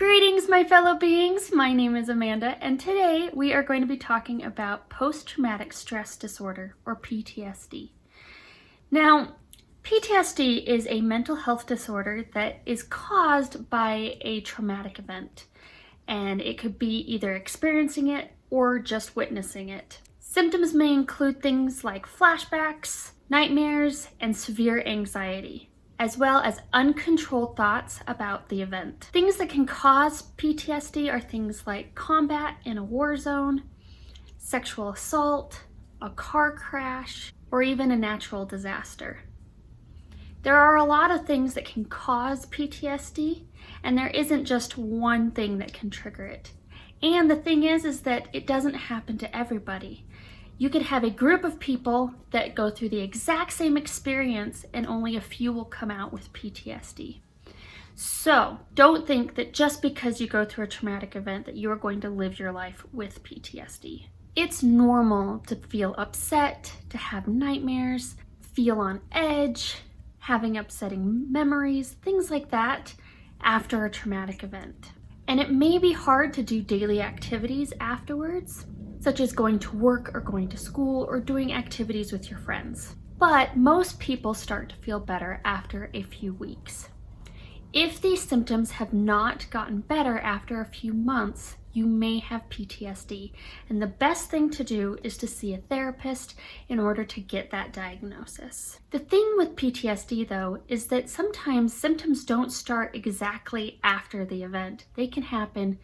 Greetings, my fellow beings. My name is Amanda, and today we are going to be talking about post-traumatic stress disorder, or PTSD. Now, PTSD is a mental health disorder that is caused by a traumatic event, and it could be either experiencing it or just witnessing it. Symptoms may include things like flashbacks, nightmares, and severe anxiety, as well as uncontrolled thoughts about the event. Things that can cause PTSD are things like combat in a war zone, sexual assault, a car crash, or even a natural disaster. There are a lot of things that can cause PTSD, and there isn't just one thing that can trigger it. And the thing is that it doesn't happen to everybody. You could have a group of people that go through the exact same experience and only a few will come out with PTSD. So don't think that just because you go through a traumatic event that you're going to live your life with PTSD. It's normal to feel upset, to have nightmares, feel on edge, having upsetting memories, things like that after a traumatic event. And it may be hard to do daily activities afterwards, such as going to work or going to school or doing activities with your friends. But most people start to feel better after a few weeks. If these symptoms have not gotten better after a few months, you may have PTSD, and the best thing to do is to see a therapist in order to get that diagnosis. The thing with PTSD, though, is that sometimes symptoms don't start exactly after the event. They can happen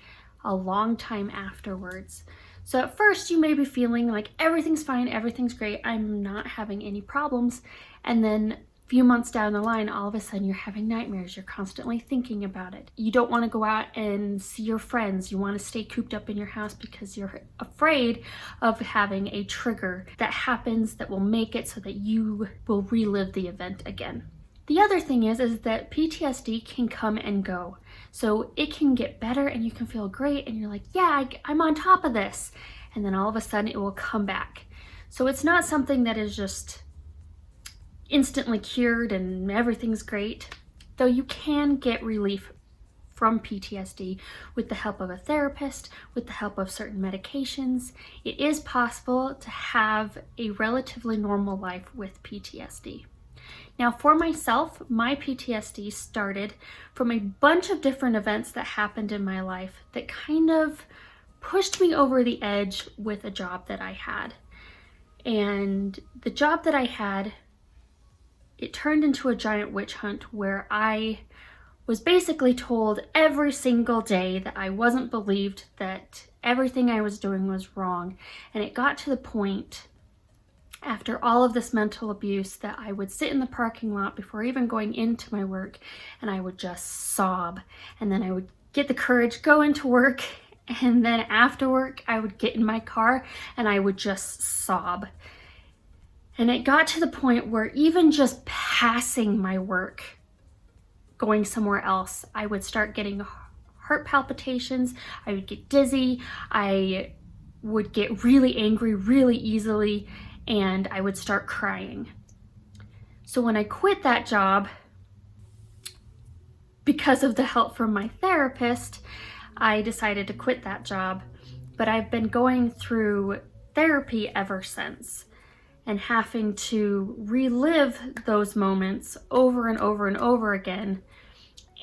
a long time afterwards. So at first you may be feeling like everything's fine, everything's great, I'm not having any problems, and then a few months down the line, all of a sudden you're having nightmares, you're constantly thinking about it. You don't want to go out and see your friends, you want to stay cooped up in your house because you're afraid of having a trigger that happens that will make it so that you will relive the event again. The other thing is that PTSD can come and go. So it can get better and you can feel great and you're like, yeah, I'm on top of this. And then all of a sudden it will come back. So it's not something that is just instantly cured and everything's great, though you can get relief from PTSD with the help of a therapist, with the help of certain medications. It is possible to have a relatively normal life with PTSD. Now for myself, my PTSD started from a bunch of different events that happened in my life that kind of pushed me over the edge with a job that I had. And the job that I had, it turned into a giant witch hunt where I was basically told every single day that I wasn't believed, that everything I was doing was wrong. And it got to the point after all of this mental abuse that I would sit in the parking lot before even going into my work and I would just sob. And then I would get the courage, go into work, and then after work I would get in my car and I would just sob. And it got to the point where even just passing my work, going somewhere else, I would start getting heart palpitations, I would get dizzy, I would get really angry really easily, and I would start crying. So when I quit that job, because of the help from my therapist, I decided to quit that job. But I've been going through therapy ever since and having to relive those moments over and over and over again,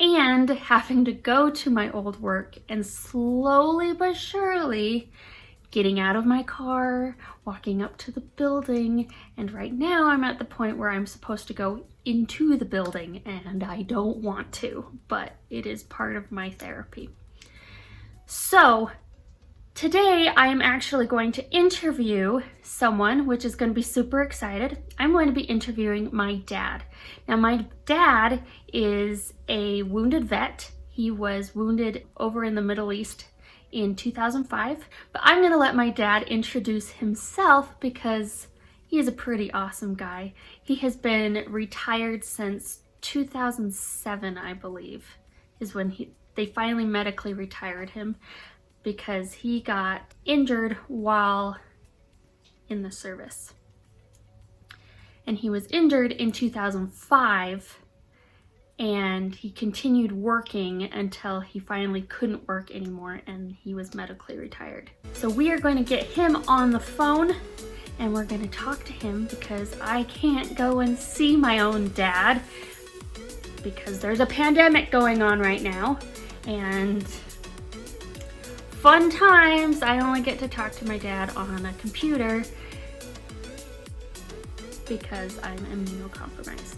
and having to go to my old work and slowly but surely getting out of my car, walking up to the building, and right now I'm at the point where I'm supposed to go into the building and I don't want to, but it is part of my therapy. So today I am actually going to interview someone, which is going to be super excited. I'm going to be interviewing my dad. Now my dad is a wounded vet. He was wounded over in the Middle East in 2005, but I'm gonna let my dad introduce himself because he is a pretty awesome guy. He has been retired since 2007, I believe, is when they finally medically retired him because he got injured while in the service. And he was injured in 2005 and he continued working until he finally couldn't work anymore and he was medically retired. So we are going to get him on the phone and we're going to talk to him because I can't go and see my own dad because there's a pandemic going on right now, and fun times. I only get to talk to my dad on a computer because I'm immunocompromised.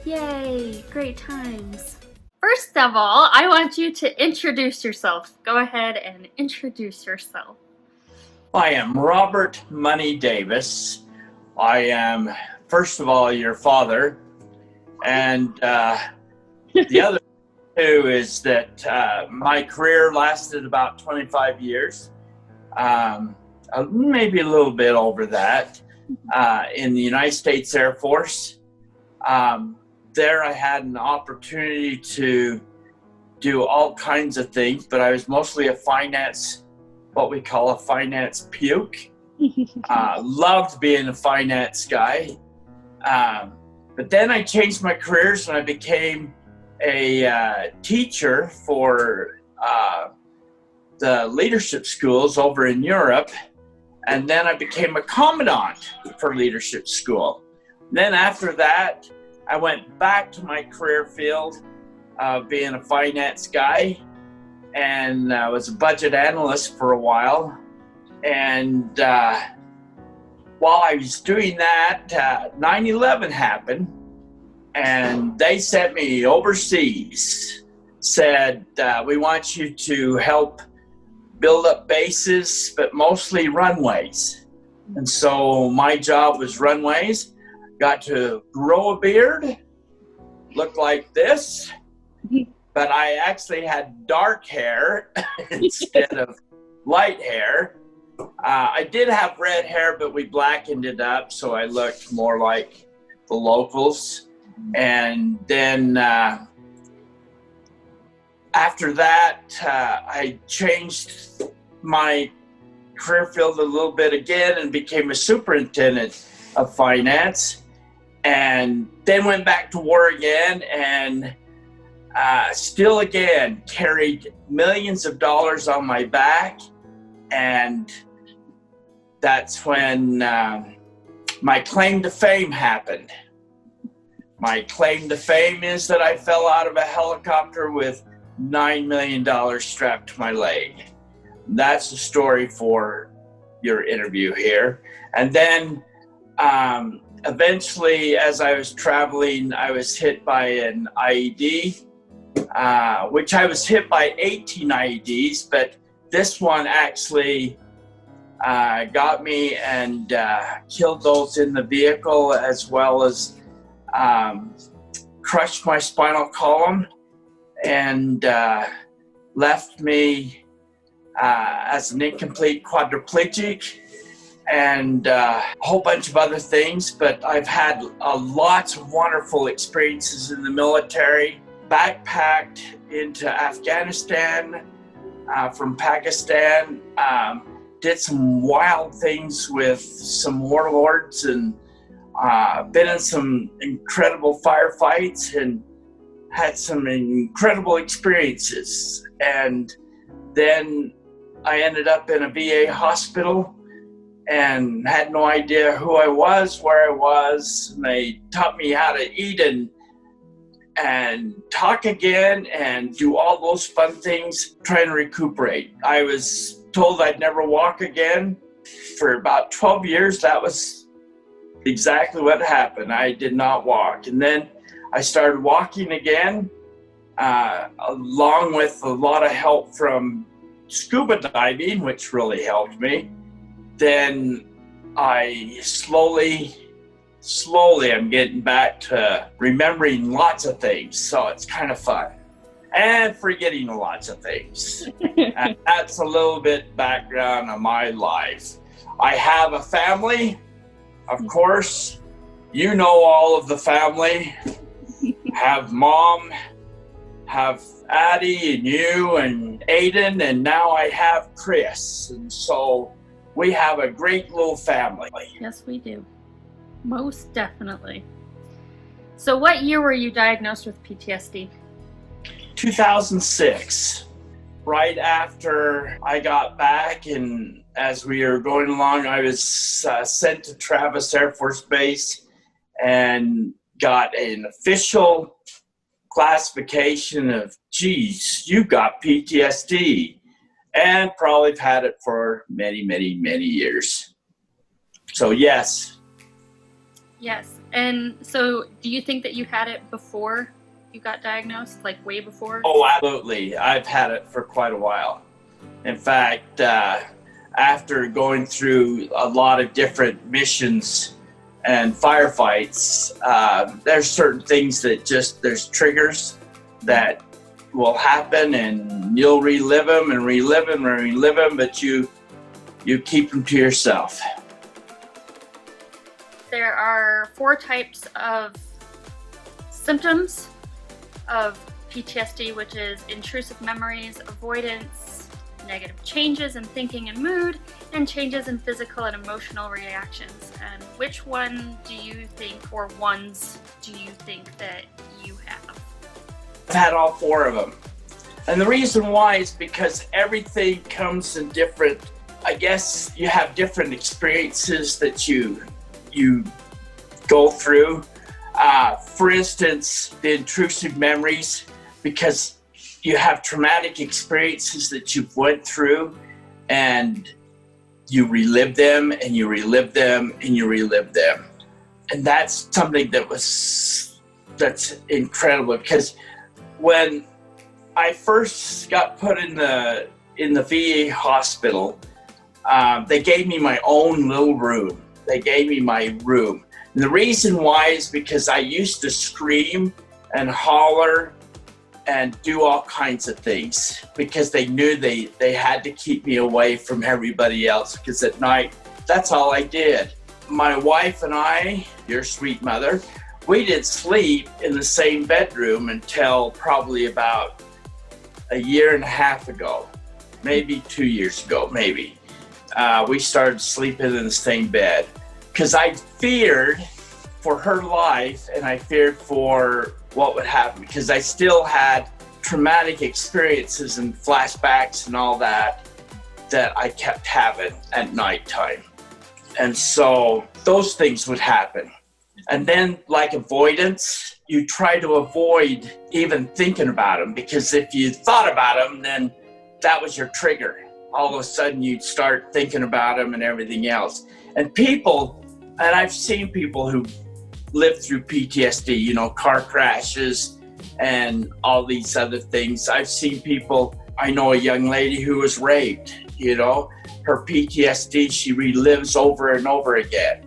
Yay, great times. First of all, I want you to introduce yourself. Go ahead and introduce yourself. I am Robert Money Davis. I am, first of all, your father. And the other two is that my career lasted about 25 years, maybe a little bit over that, in the United States Air Force. There I had an opportunity to do all kinds of things, but I was mostly what we call a finance puke. Loved being a finance guy. But then I changed my careers and I became a teacher for the leadership schools over in Europe. And then I became a commandant for leadership school. Then after that, I went back to my career field of being a finance guy, and I was a budget analyst for a while. And while I was doing that, 9/11 happened, and they sent me overseas, said, we want you to help build up bases, but mostly runways. And so my job was runways. Got to grow a beard, look like this, but I actually had dark hair instead of light hair. I did have red hair, but we blackened it up so I looked more like the locals. And then after that, I changed my career field a little bit again and became a superintendent of finance. And then went back to war again and still again carried millions of dollars on my back. And that's when my claim to fame happened. My claim to fame is that I fell out of a helicopter with $9 million strapped to my leg. That's the story for your interview here. And then eventually, as I was traveling, I was hit by an IED, which I was hit by 18 IEDs, but this one actually got me and killed those in the vehicle, as well as crushed my spinal column and left me as an incomplete quadriplegic, and a whole bunch of other things. But I've had lots of wonderful experiences in the military. Backpacked into Afghanistan from Pakistan. Did some wild things with some warlords, and been in some incredible firefights and had some incredible experiences. And then I ended up in a VA hospital and had no idea who I was, where I was. And they taught me how to eat and talk again and do all those fun things, trying to recuperate. I was told I'd never walk again. For about 12 years, that was exactly what happened. I did not walk. And then I started walking again, along with a lot of help from scuba diving, which really helped me. Then I slowly I'm getting back to remembering lots of things, so it's kind of fun. And forgetting lots of things. And that's a little bit background on my life. I have a family, of course. You know all of the family. Have Mom, have Addie and you and Aiden, and now I have Chris. And so we have a great little family. Yes, we do. Most definitely. So what year were you diagnosed with PTSD? 2006, right after I got back, and as we were going along, I was sent to Travis Air Force Base and got an official classification of, geez, you got PTSD, and probably have had it for many, many, many years. So yes. Yes. And so do you think that you had it before you got diagnosed, like way before? Oh, absolutely. I've had it for quite a while. In fact, after going through a lot of different missions and firefights, there's certain things that there's triggers that will happen, and you'll relive them and relive them and relive them, but you keep them to yourself. There are 4 types of symptoms of PTSD, which is intrusive memories, avoidance, negative changes in thinking and mood, and changes in physical and emotional reactions. And which one do you think, or ones do you think that you have? I've had all 4 of them. And the reason why is because everything comes in different, I guess you have different experiences that you go through. For instance, the intrusive memories, because you have traumatic experiences that you've went through, and you relive them and you relive them and you relive them. And that's something that's incredible, because when I first got put in the VA hospital, they gave me my own little room. They gave me my room. And the reason why is because I used to scream and holler and do all kinds of things, because they knew they had to keep me away from everybody else, because at night, that's all I did. My wife and I, your sweet mother, we didn't sleep in the same bedroom until probably about a year and a half ago, maybe 2 years ago, maybe. We started sleeping in the same bed, because I feared for her life, and I feared for what would happen, because I still had traumatic experiences and flashbacks and all that I kept having at nighttime. And so those things would happen. And then, like avoidance, you try to avoid even thinking about them, because if you thought about them, then that was your trigger. All of a sudden you'd start thinking about them and everything else. And I've seen people who lived through PTSD, car crashes and all these other things. I've seen people, I know a young lady who was raped, her PTSD, she relives over and over again.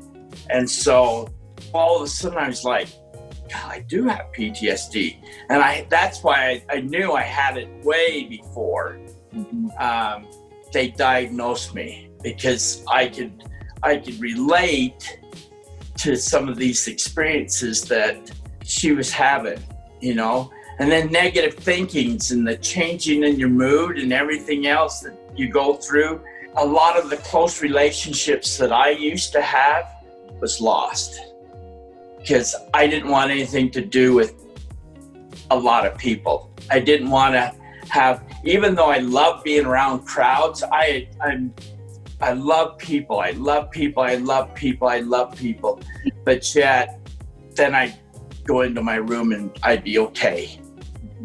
And so all of a sudden I was like, God, I do have PTSD. And that's why I knew I had it way before they diagnosed me, because I could relate to some of these experiences that she was having, and then negative thinkings and the changing in your mood and everything else that you go through. A lot of the close relationships that I used to have was lost, because I didn't want anything to do with a lot of people. I didn't want to have, even though I love being around crowds, I love people. I love people. I love people. I love people. But yet, then I'd go into my room and I'd be okay,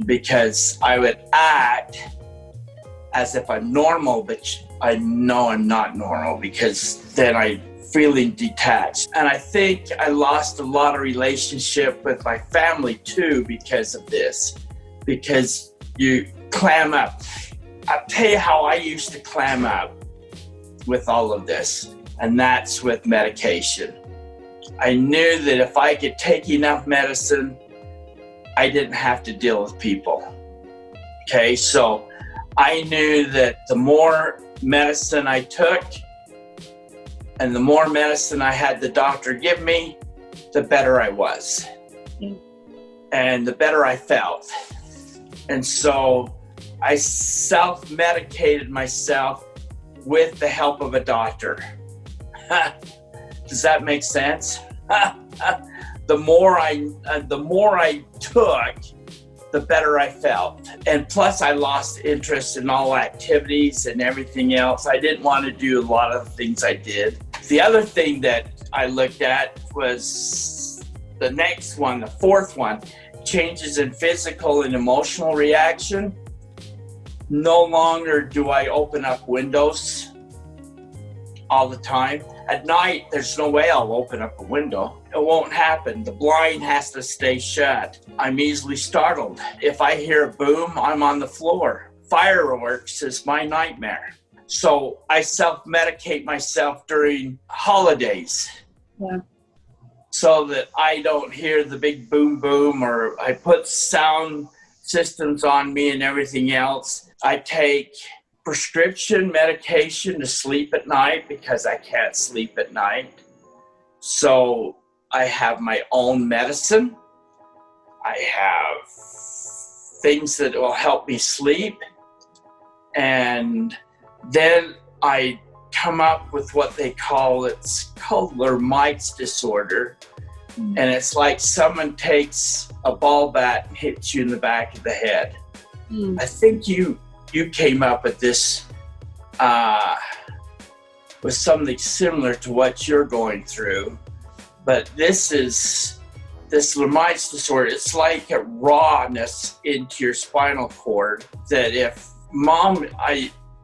because I would act as if I'm normal, but I know I'm not normal, because then I'm feeling detached. And I think I lost a lot of relationship with my family too because of this, because you clam up. I'll tell you how I used to clam up with all of this, and that's with medication. I knew that if I could take enough medicine, I didn't have to deal with people. Okay, so I knew that the more medicine I took and the more medicine I had the doctor give me, the better I was and the better I felt. And so I self-medicated myself with the help of a doctor. Does that make sense? the more I took, the better I felt. And plus I lost interest in all activities and everything else. I didn't want to do a lot of the things I did. The other thing that I looked at was the next one, the fourth one, changes in physical and emotional reaction. No longer do I open up windows all the time. At night, there's no way I'll open up a window. It won't happen. The blind has to stay shut. I'm easily startled. If I hear a boom, I'm on the floor. Fireworks is my nightmare. So I self-medicate myself during holidays. Yeah. So that I don't hear the big boom boom, or I put sound systems on me and everything else. I take prescription medication to sleep at night because I can't sleep at night. So I have my own medicine. I have things that will help me sleep. And then I come up with what they call, it's called Lermite's disorder. And it's like someone takes a ball bat and hits you in the back of the head. I think you came up with this with something similar to what you're going through, but this Lermite's disorder, it's like a rawness into your spinal cord that if mom,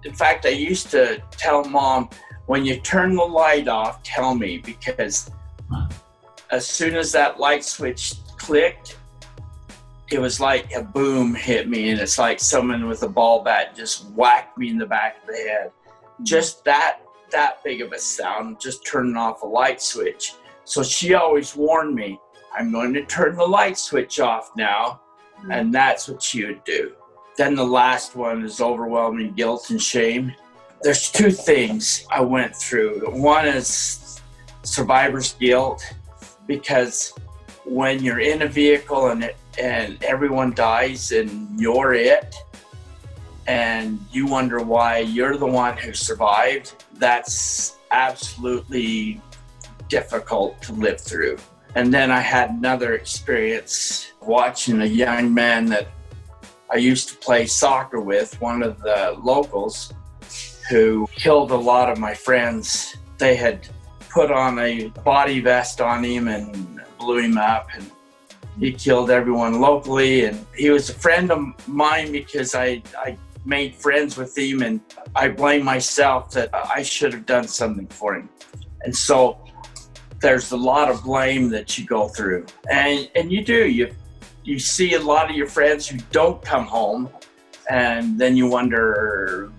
in fact, I used to tell mom, when you turn the light off, tell me, because as soon as that light switch clicked, it was like a boom hit me, and it's like someone with a ball bat just whacked me in the back of the head. Just that big of a sound, just turning off a light switch. So she always warned me, I'm going to turn the light switch off now, and that's what she would do. Then the last one is overwhelming guilt and shame. There's two things I went through. One is survivor's guilt, because when you're in a vehicle and everyone dies and you're it, and you wonder why you're the one who survived, that's absolutely difficult to live through. And then I had another experience watching a young man that I used to play soccer with, one of the locals, who killed a lot of my friends. They had put on a body vest on him and blew him up, and he killed everyone locally. And he was a friend of mine because I made friends with him, and I blame myself that I should have done something for him. And so there's a lot of blame that you go through, and you do. You see a lot of your friends who don't come home, and then you wonder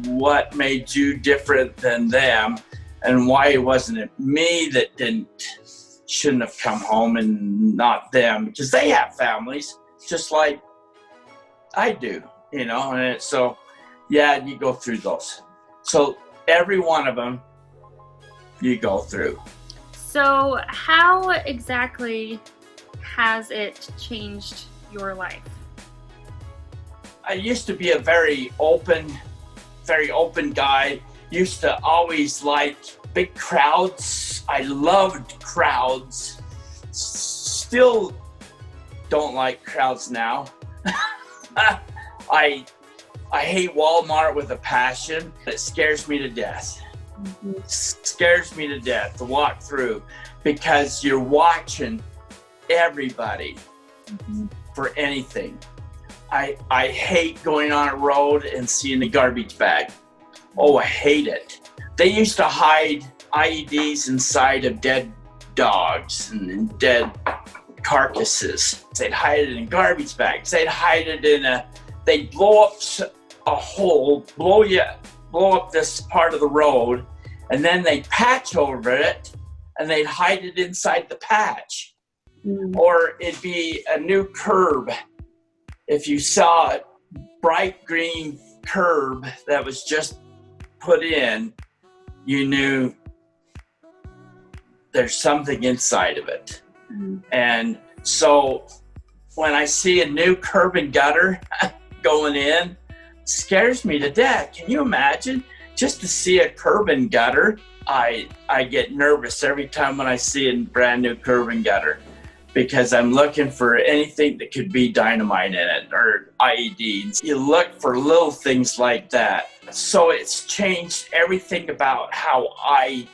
what made you different than them, and why wasn't it me that shouldn't have come home and not them, because they have families just like I do, and so yeah, you go through those. So every one of them you go through. So how exactly has it changed your life? I used to be a very open guy. Used to always like big crowds. I loved crowds. Still don't like crowds now. I hate Walmart with a passion. It scares me to death. Scares me to death to walk through, because you're watching everybody for anything. I hate going on a road and seeing a garbage bag. Oh, I hate it. They used to hide IEDs inside of dead dogs and dead carcasses. They'd hide it in garbage bags. They'd hide it they'd blow up a hole, blow up this part of the road, and then they'd patch over it, and they'd hide it inside the patch. Or it'd be a new curb. If you saw a bright green curb that was just put in, you knew there's something inside of it. And so when I see a new curb and gutter going in, it scares me to death. Can you imagine? Just to see a curb and gutter, I get nervous every time when I see a brand new curb and gutter. because I'm looking for anything that could be dynamite in it or IEDs. You look for little things like that. So it's changed everything about how I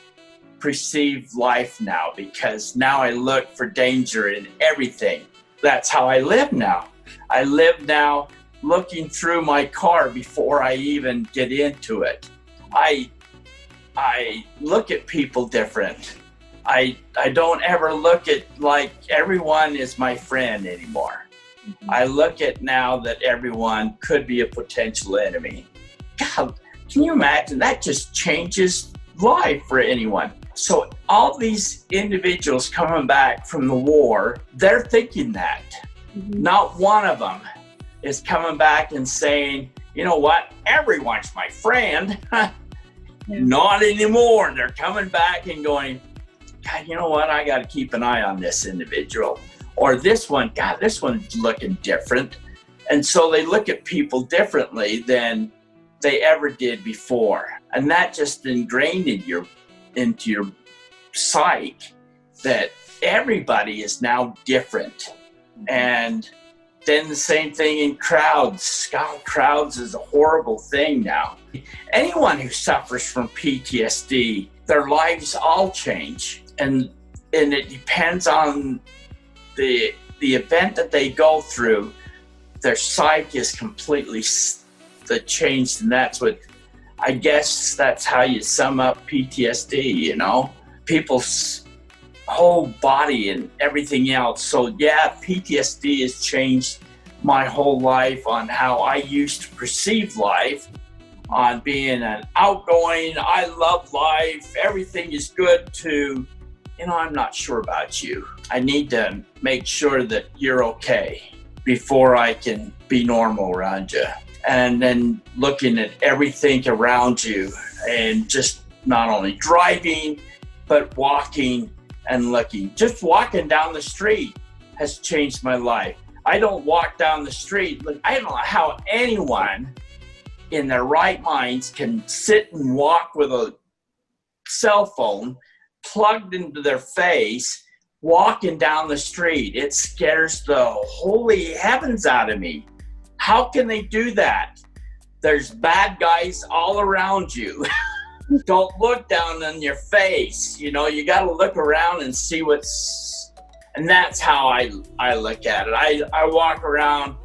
perceive life now, because now I look for danger in everything. That's how I live now. I live now looking through my car before I even get into it. I look at people different. I don't ever look at like everyone is my friend anymore. Mm-hmm. I look at now that everyone could be a potential enemy. God, can you imagine? That just changes life for anyone. So all these individuals coming back from the war, they're thinking that. Mm-hmm. Not one of them is coming back and saying, you know what, everyone's my friend. Yeah. Not anymore. They're coming back and going, God, you know what? I got to keep an eye on this individual. Or this one, God, this one's looking different. And so they look at people differently than they ever did before. And that just ingrained into your psyche that everybody is now different. And then the same thing in crowds. God, crowds is a horrible thing now. Anyone who suffers from PTSD, their lives all change. And it depends on the event that they go through. Their psyche is completely changed, and that's what, I guess that's how you sum up PTSD, you know? People's whole body and everything else. So yeah, PTSD has changed my whole life on how I used to perceive life, on being an outgoing, I love life, everything is good, to, you know, I'm not sure about you. I need to make sure that you're okay before I can be normal around you. And then looking at everything around you, and just not only driving, but walking and looking. Just walking down the street has changed my life. I don't walk down the street. I don't know how anyone in their right minds can sit and walk with a cell phone plugged into their face, walking down the street. It scares the holy heavens out of me. How can they do that? There's bad guys all around you. Don't look down on your face. You know, you got to look around and see and that's how I look at it. I walk around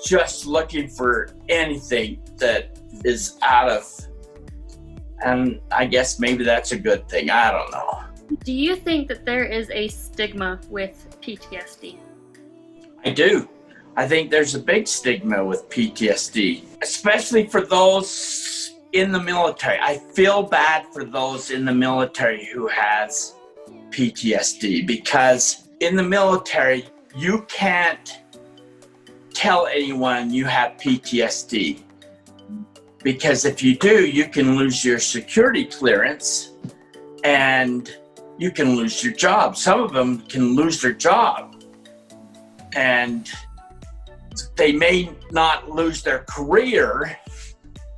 just looking for anything that is out of, and I guess maybe that's a good thing. I don't know. Do you think that there is a stigma with PTSD? I do. I think there's a big stigma with PTSD, especially for those in the military. I feel bad for those in the military who has PTSD, because in the military, you can't tell anyone you have PTSD, because if you do, you can lose your security clearance and you can lose your job. Some of them can lose their job, and they may not lose their career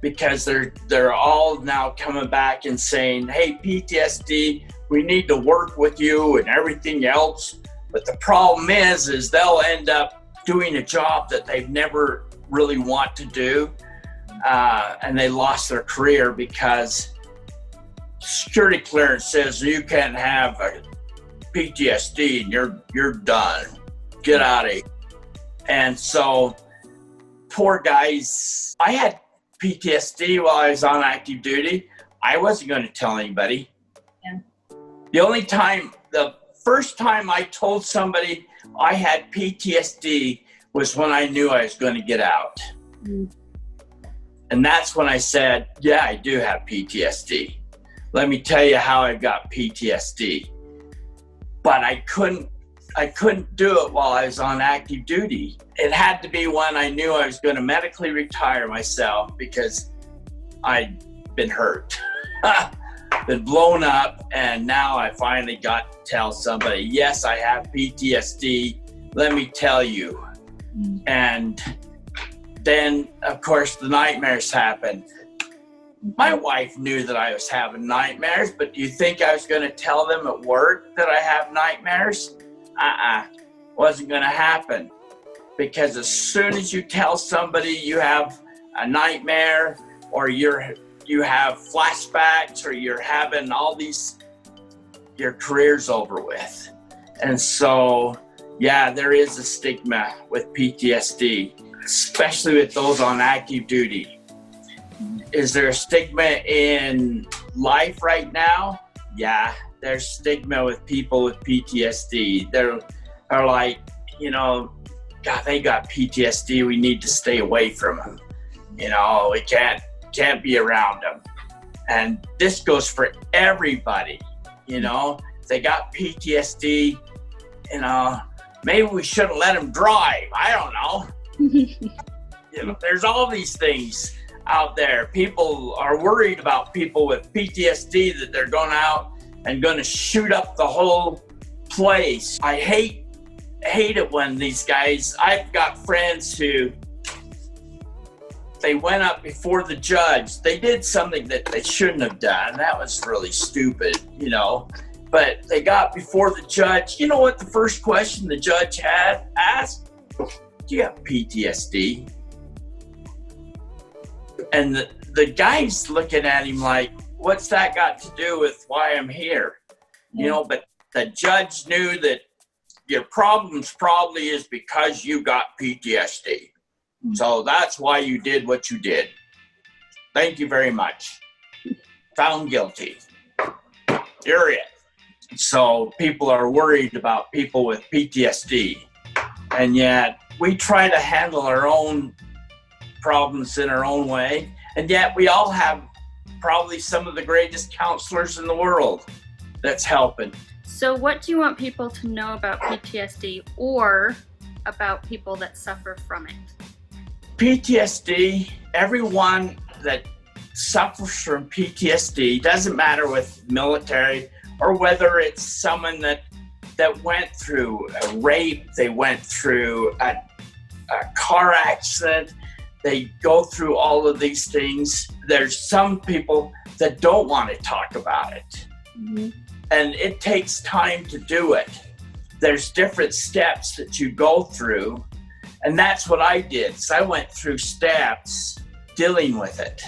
because they're all now coming back and saying, hey, PTSD, we need to work with you and everything else. But the problem is they'll end up doing a job that they've never really want to do, and they lost their career because security clearance says you can't have a PTSD and you're done. Get out of here. And so, poor guys, I had PTSD while I was on active duty. I wasn't going to tell anybody. Yeah. The first time I told somebody I had PTSD was when I knew I was going to get out. Mm. And that's when I said, yeah, I do have PTSD. Let me tell you how I got PTSD. But I couldn't do it while I was on active duty. It had to be when I knew I was going to medically retire myself, because I'd been hurt, been blown up, and now I finally got to tell somebody, yes, I have PTSD. Let me tell you. And then, of course, the nightmares happened. My wife knew that I was having nightmares, but do you think I was going to tell them at work that I have nightmares? wasn't going to happen. Because as soon as you tell somebody you have a nightmare, or you have flashbacks, or you're having all these, your career's over with. And so, yeah, there is a stigma with PTSD, especially with those on active duty. Is there a stigma in life right now? Yeah, there's stigma with people with PTSD. They're like, God, they got PTSD. We need to stay away from them. We can't be around them. And this goes for everybody. If they got PTSD, maybe we shouldn't let them drive. I don't know. There's all these things out there. People are worried about people with PTSD, that they're going out and going to shoot up the whole place. I hate it when these guys, I've got friends who, they went up before the judge. They did something that they shouldn't have done. That was really stupid, but they got before the judge. You know what the first question the judge had asked? Do you have PTSD? And the guy's looking at him like, what's that got to do with why I'm here? But the judge knew that your problems probably is because you got PTSD. So that's why you did what you did. Thank you very much. Found guilty. You're it. So people are worried about people with PTSD. And yet we try to handle our own problems in our own way. And yet we all have probably some of the greatest counselors in the world that's helping. So what do you want people to know about PTSD or about people that suffer from it? PTSD, everyone that suffers from PTSD, doesn't matter with military or whether it's someone that went through a rape, they went through a car accident, they go through all of these things. There's some people that don't want to talk about it. Mm-hmm. And it takes time to do it. There's different steps that you go through. And that's what I did. So I went through steps dealing with it.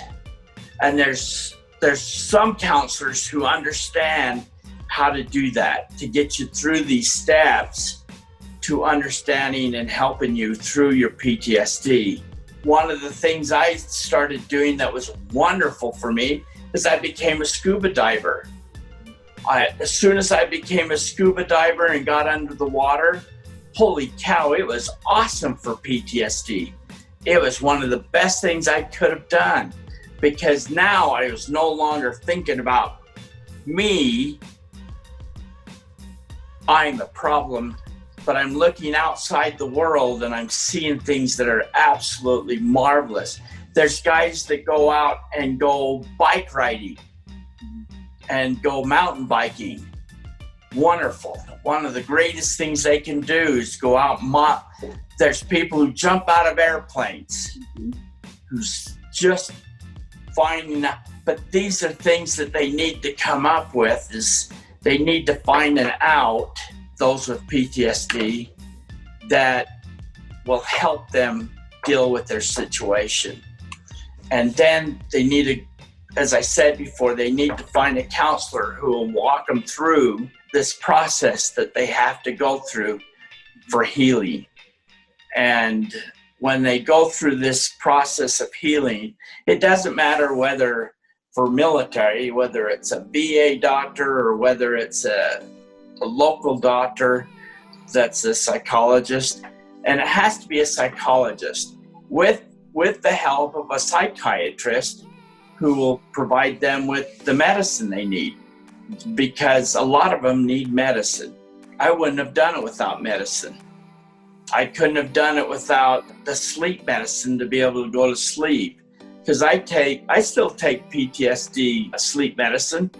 And there's some counselors who understand how to do that, to get you through these steps to understanding and helping you through your PTSD. One of the things I started doing that was wonderful for me is I became a scuba diver. As soon as I became a scuba diver and got under the water, holy cow, it was awesome for PTSD. It was one of the best things I could have done, because now I was no longer thinking about me. I'm the problem, but I'm looking outside the world and I'm seeing things that are absolutely marvelous. There's guys that go out and go bike riding and go mountain biking. Wonderful. One of the greatest things they can do is go out. There's people who jump out of airplanes, who's just finding out. But these are things that they need to come up with, is they need to find an out, those with PTSD, that will help them deal with their situation. And then they need to, as I said before, they need to find a counselor who will walk them through this process that they have to go through for healing. And when they go through this process of healing, it doesn't matter whether for military, whether it's a VA doctor or whether it's a local doctor that's a psychologist, and it has to be a psychologist with the help of a psychiatrist who will provide them with the medicine they need, because a lot of them need medicine. I wouldn't have done it without medicine. I couldn't have done it without the sleep medicine to be able to go to sleep, because I still take PTSD sleep medicine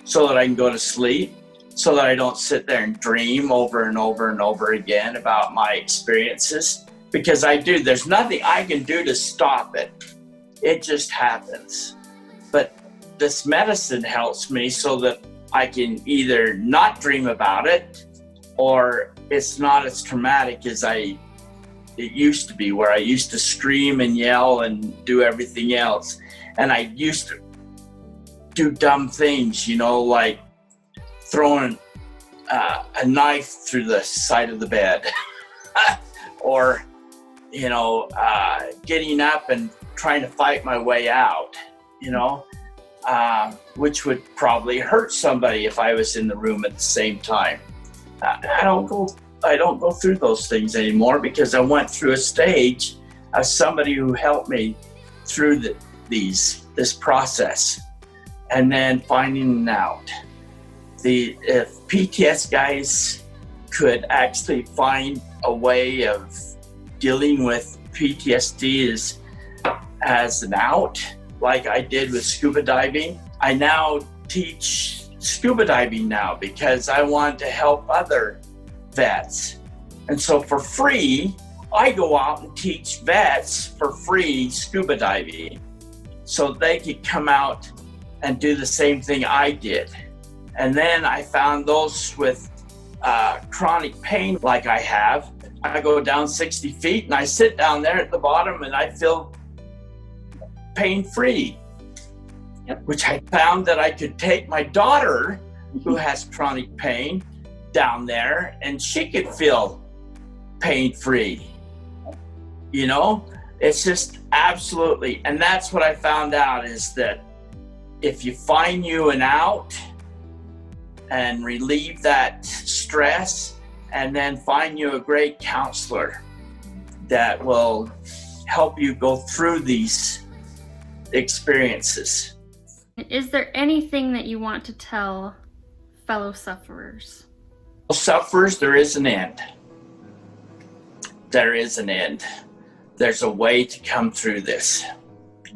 so that I can go to sleep, so that I don't sit there and dream over and over and over again about my experiences, because there's nothing I can do to stop it. It just happens. But this medicine helps me so that I can either not dream about it or it's not as traumatic as it used to be, where I used to scream and yell and do everything else. And I used to do dumb things, like throwing a knife through the side of the bed or, getting up and trying to fight my way out, which would probably hurt somebody if I was in the room at the same time. I don't go through those things anymore because I went through a stage of somebody who helped me through this process, and then finding out. If PTS guys could actually find a way of dealing with PTSD as an out, like I did with scuba diving. I now teach scuba diving now because I want to help other vets. And so for free, I go out and teach vets for free scuba diving so they could come out and do the same thing I did. And then I found those with chronic pain like I have. I go down 60 feet and I sit down there at the bottom and I feel pain-free. Yep. Which I found that I could take my daughter, who has chronic pain, down there and she could feel pain-free. It's just absolutely. And that's what I found out, is that if you find you an out and relieve that stress, and then find you a great counselor that will help you go through these experiences. Is there anything that you want to tell fellow sufferers? Sufferers, there is an end. There is an end. There's a way to come through this.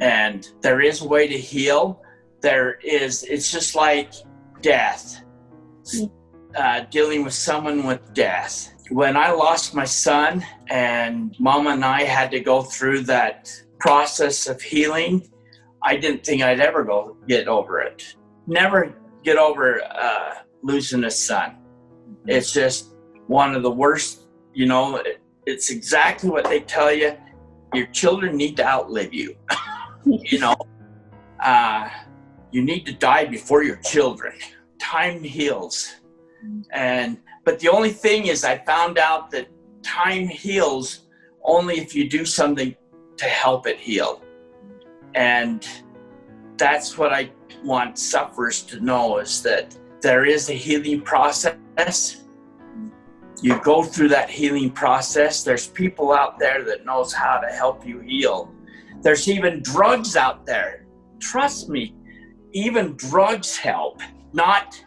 And there is a way to heal. It's just like death. Dealing with someone with death. When I lost my son and Mama and I had to go through that process of healing, I didn't think I'd ever get over it. Never get over losing a son. It's just one of the worst, it's exactly what they tell you. Your children need to outlive you. You need to die before your children. Time heals. But the only thing is, I found out that time heals only if you do something to help it heal. And that's what I want sufferers to know, is that there is a healing process. You go through that healing process. There's people out there that knows how to help you heal. There's even drugs out there. Trust me, even drugs help. Not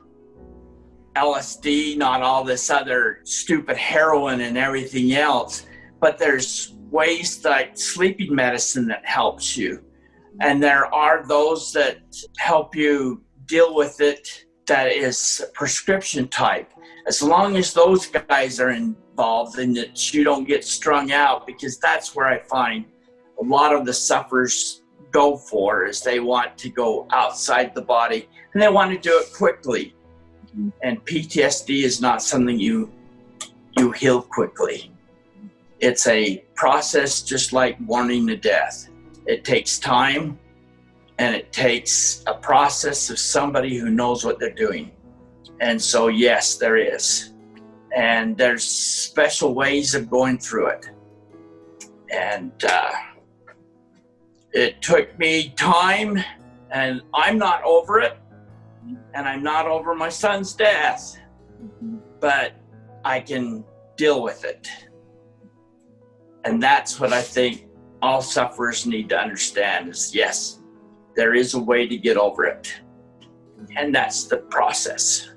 LSD, not all this other stupid heroin and everything else, but there's ways like sleeping medicine that helps you. And there are those that help you deal with it that is prescription type. As long as those guys are involved and that you don't get strung out, because that's where I find a lot of the sufferers go for, is they want to go outside the body and they want to do it quickly. And PTSD is not something you heal quickly. It's a process just like mourning the death. It takes time, and it takes a process of somebody who knows what they're doing. And so, yes, there is. And there's special ways of going through it. And it took me time, and I'm not over it. And I'm not over my son's death, but I can deal with it. And that's what I think all sufferers need to understand, is yes, there is a way to get over it. And that's the process.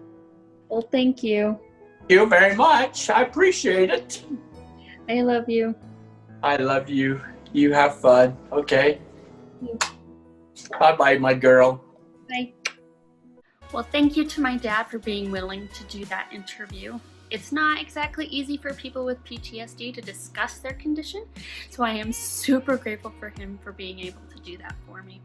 Well, thank you. Thank you very much. I appreciate it. I love you. I love you. You have fun. Okay. Bye-bye, my girl. Bye. Well, thank you to my dad for being willing to do that interview. It's not exactly easy for people with PTSD to discuss their condition, so I am super grateful for him for being able to do that for me.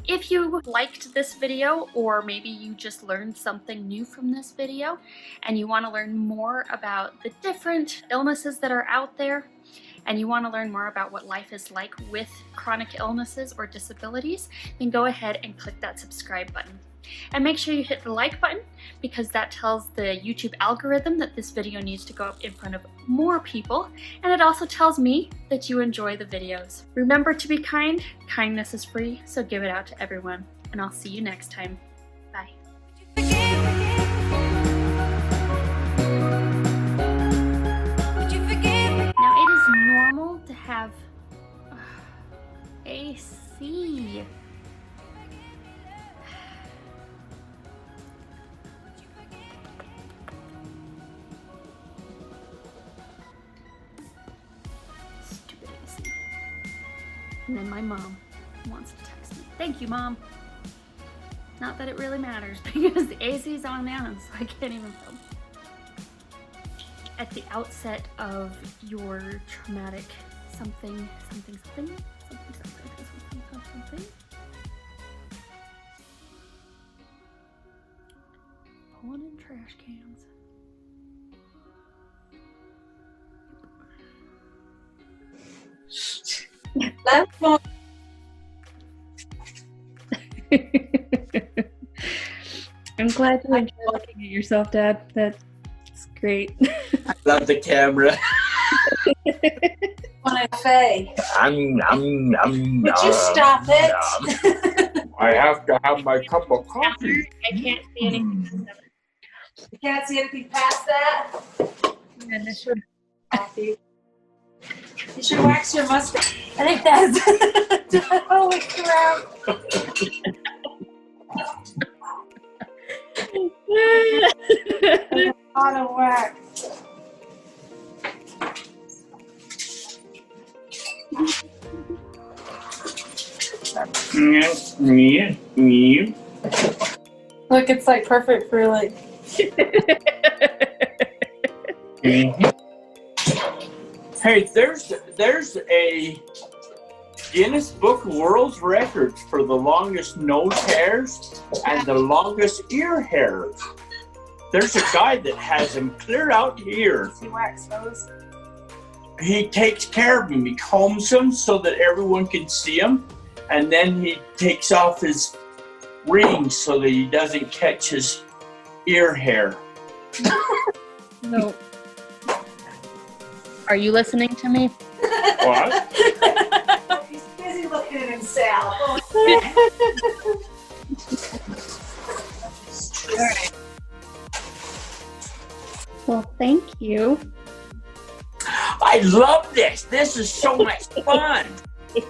if you liked this video, or maybe you just learned something new from this video and you want to learn more about the different illnesses that are out there, and you want to learn more about what life is like with chronic illnesses or disabilities, then go ahead and click that subscribe button. And make sure you hit the like button, because that tells the YouTube algorithm that this video needs to go up in front of more people, and it also tells me that you enjoy the videos. Remember to be kind. Kindness is free, so give it out to everyone. And I'll see you next time. Bye. Now it is normal to have AC. Stupid AC. And then my mom wants to text me. Thank you, Mom. Not that it really matters, because the AC's on now, so I can't even film. At the outset of your traumatic something. Pulling in trash cans. That's fun. I'm glad you enjoy looking at yourself, Dad. That's great. I love the camera. Faye, would you stop it? I have to have my cup of coffee. I can't see anything. You can't see anything past that? And this should You should wax your mustache. I think that's holy crap. A lot of wax. Look, it's like perfect for like. Hey, there's a Guinness Book of World Records for the longest nose hairs and the longest ear hairs. There's a guy that has them clear out here. You wax those? He takes care of them. He combs them so that everyone can see them, and then he takes off his rings so that he doesn't catch his ear hair. No. Are you listening to me? What? He's busy looking at himself. Well, thank you. I love this. This is so much fun.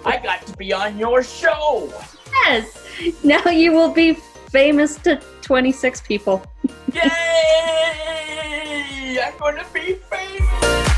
I got to be on your show. Yes. Now you will be famous to 26 people. Yay! I'm gonna be famous.